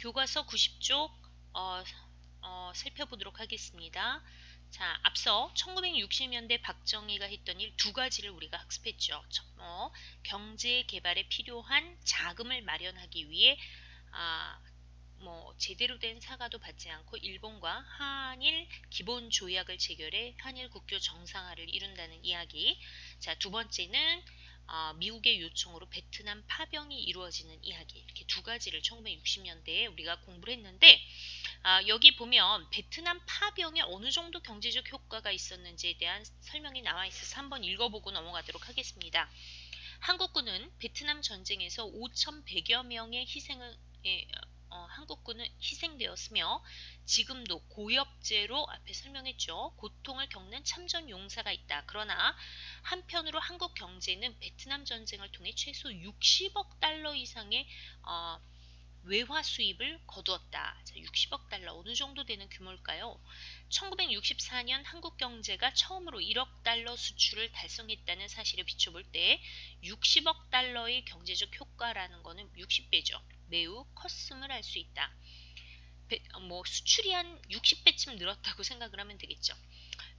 교과서 90쪽 살펴보도록 하겠습니다. 자, 앞서 1960년대 박정희가 했던 일 두 가지를 우리가 학습했죠. 경제 개발에 필요한 자금을 마련하기 위해 제대로 된 사과도 받지 않고 일본과 한일 기본 조약을 체결해 한일 국교 정상화를 이룬다는 이야기. 자, 두 번째는 미국의 요청으로 베트남 파병이 이루어지는 이야기. 이렇게 두 가지를 1960년대에 우리가 공부를 했는데 여기 보면 베트남 파병에 어느 정도 경제적 효과가 있었는지에 대한 설명이 나와 있어서 한번 읽어보고 넘어가도록 하겠습니다. 한국군은 베트남 전쟁에서 5,100여 명의 한국군은 희생되었으며 지금도 고엽제로 앞에 설명했죠. 고통을 겪는 참전 용사가 있다. 그러나 한편으로 한국 경제는 베트남 전쟁을 통해 최소 60억 달러 이상의 외화 수입을 거두었다. 자, 60억 달러 어느 정도 되는 규모일까요? 1964년 한국 경제가 처음으로 1억 달러 수출을 달성했다는 사실에 비춰볼 때 60억 달러의 경제적 효과라는 것은 60배죠. 매우 컸음을 알 수 있다. 수출이 한 60배쯤 늘었다고 생각을 하면 되겠죠.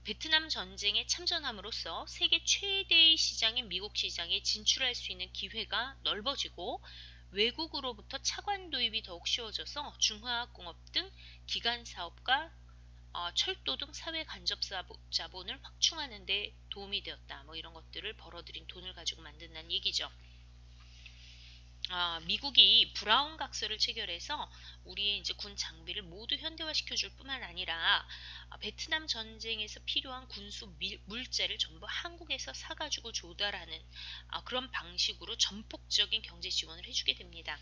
베트남 전쟁에 참전함으로써 세계 최대의 시장인 미국 시장에 진출할 수 있는 기회가 넓어지고 외국으로부터 차관 도입이 더욱 쉬워져서 중화학공업 등 기간 사업과 철도 등 사회 간접 자본을 확충하는 데 도움이 되었다. 이런 것들을 벌어들인 돈을 가지고 만든다는 얘기죠. 미국이 브라운 각서를 체결해서 우리의 이제 군 장비를 모두 현대화시켜 줄 뿐만 아니라 베트남 전쟁에서 필요한 군수 물자를 전부 한국에서 사가지고 조달하는 그런 방식으로 전폭적인 경제 지원을 해주게 됩니다.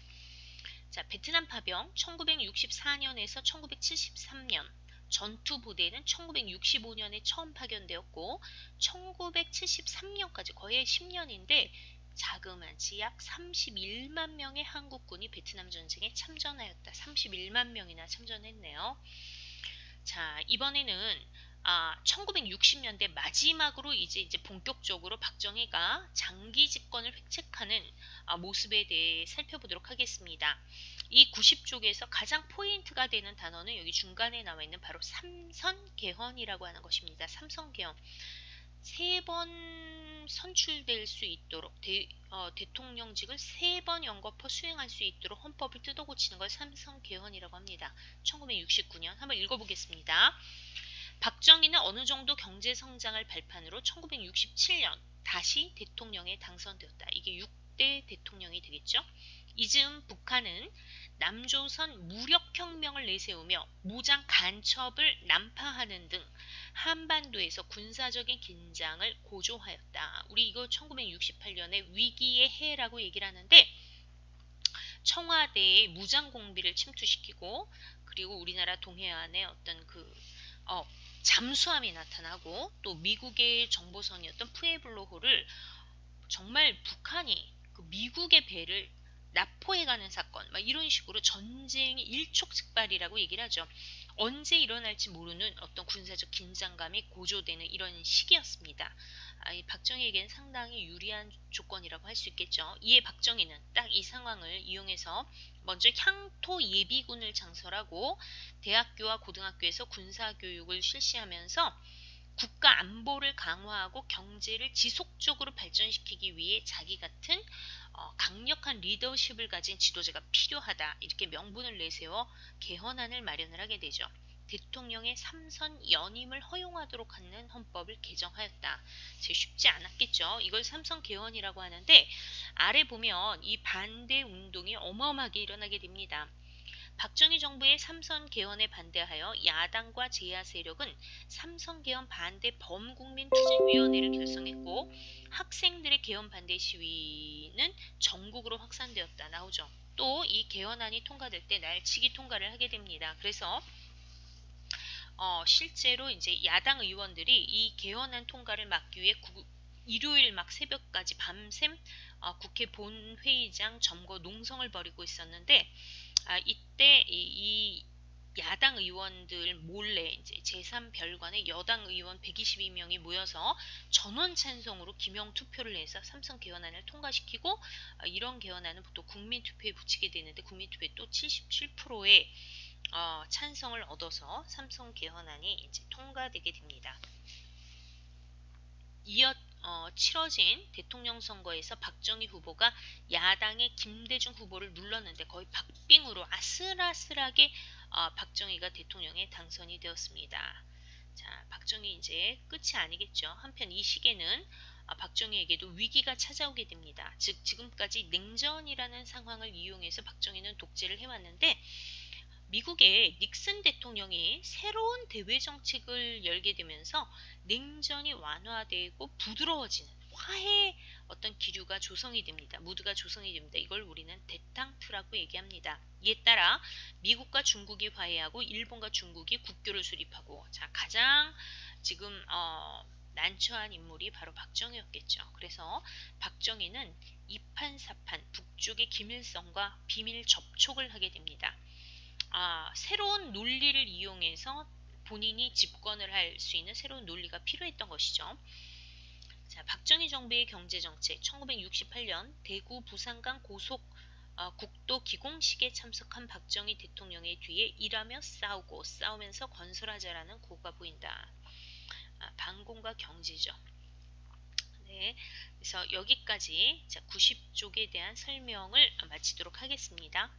자, 베트남 파병 1964년에서 1973년 전투부대는 1965년에 처음 파견되었고 1973년까지 거의 10년인데 자그마치 약 31만 명의 한국군이 베트남 전쟁에 참전하였다. 31만 명이나 참전했네요. 자, 이번에는 1960년대 마지막으로 이제 본격적으로 박정희가 장기 집권을 획책하는 모습에 대해 살펴보도록 하겠습니다. 이 90쪽에서 가장 포인트가 되는 단어는 여기 중간에 나와 있는 바로 삼선 개헌이라고 하는 것입니다. 삼선 개헌. 3번 선출될 수 있도록 대통령직을 3번 연거푸 수행할 수 있도록 헌법을 뜯어고치는 걸 삼선 개헌이라고 합니다. 1969년 한번 읽어보겠습니다. 박정희는 어느 정도 경제 성장을 발판으로 1967년 다시 대통령에 당선되었다. 이게 6대 대통령이 되겠죠. 이즈음 북한은 남조선 무력혁명을 내세우며 무장 간첩을 난파하는 등 한반도에서 군사적인 긴장을 고조하였다. 우리 이거 1968년에 위기의 해라고 얘기를 하는데 청와대의 무장 공비를 침투시키고 그리고 우리나라 동해안에 어떤 잠수함이 나타나고 또 미국의 정보선이었던 푸에블로호를 정말 북한이 미국의 배를 납포해가는 사건 이런 식으로 전쟁이 일촉즉발이라고 얘기를 하죠. 언제 일어날지 모르는 어떤 군사적 긴장감이 고조되는 이런 시기였습니다. 이 박정희에겐 상당히 유리한 조건이라고 할 수 있겠죠. 이에 박정희는 딱 이 상황을 이용해서 먼저 향토 예비군을 창설하고 대학교와 고등학교에서 군사교육을 실시하면서 국가 안보를 강화하고 경제를 지속적으로 발전시키기 위해 자기 같은 강력한 리더십을 가진 지도자가 필요하다. 이렇게 명분을 내세워 개헌안을 마련을 하게 되죠. 대통령의 삼선 연임을 허용하도록 하는 헌법을 개정하였다. 제일 쉽지 않았겠죠. 이걸 삼선 개헌이라고 하는데 아래 보면 이 반대 운동이 어마어마하게 일어나게 됩니다. 박정희 정부의 삼선 개헌에 반대하여 야당과 제야 세력은 삼선 개헌 반대 범국민투쟁위원회를 결성했고 학생들의 개헌 반대 시위는 전국으로 확산되었다. 나오죠. 또 이 개헌안이 통과될 때 날치기 통과를 하게 됩니다. 그래서 실제로 이제 야당 의원들이 이 개헌안 통과를 막기 위해 일요일 막 새벽까지 밤샘 국회 본회의장 점거 농성을 벌이고 있었는데 이때 이 야당 의원들 몰래 이제 제3별관의 여당 의원 122명이 모여서 전원 찬성으로 기명 투표를 해서 삼성 개헌안을 통과시키고 이런 개헌안은 보통 국민 투표에 붙이게 되는데 국민 투표에 또 77%의 찬성을 얻어서 삼성 개헌안이 이제 통과되게 됩니다. 이어 치러진 대통령 선거에서 박정희 후보가 야당의 김대중 후보를 눌렀는데 거의 박빙으로 아슬아슬하게 박정희가 대통령에 당선이 되었습니다. 자, 박정희 이제 끝이 아니겠죠. 한편 이 시기에는 박정희에게도 위기가 찾아오게 됩니다. 즉 지금까지 냉전이라는 상황을 이용해서 박정희는 독재를 해왔는데 미국의 닉슨 대통령이 새로운 대외 정책을 열게 되면서 냉전이 완화되고 부드러워지는 화해의 어떤 기류가 조성이 됩니다. 무드가 조성이 됩니다. 이걸 우리는 데탕트라고 얘기합니다. 이에 따라 미국과 중국이 화해하고 일본과 중국이 국교를 수립하고 자 가장 지금 난처한 인물이 바로 박정희였겠죠. 그래서 박정희는 이판사판 북쪽의 김일성과 비밀 접촉을 하게 됩니다. 새로운 논리를 이용해서 본인이 집권을 할 수 있는 새로운 논리가 필요했던 것이죠. 자, 박정희 정부의 경제정책 1968년 대구 부산간 고속 국도 기공식에 참석한 박정희 대통령의 뒤에 일하며 싸우면서 건설하자라는 고가 보인다. 반공과 경제죠. 네, 그래서 여기까지 90쪽에 대한 설명을 마치도록 하겠습니다.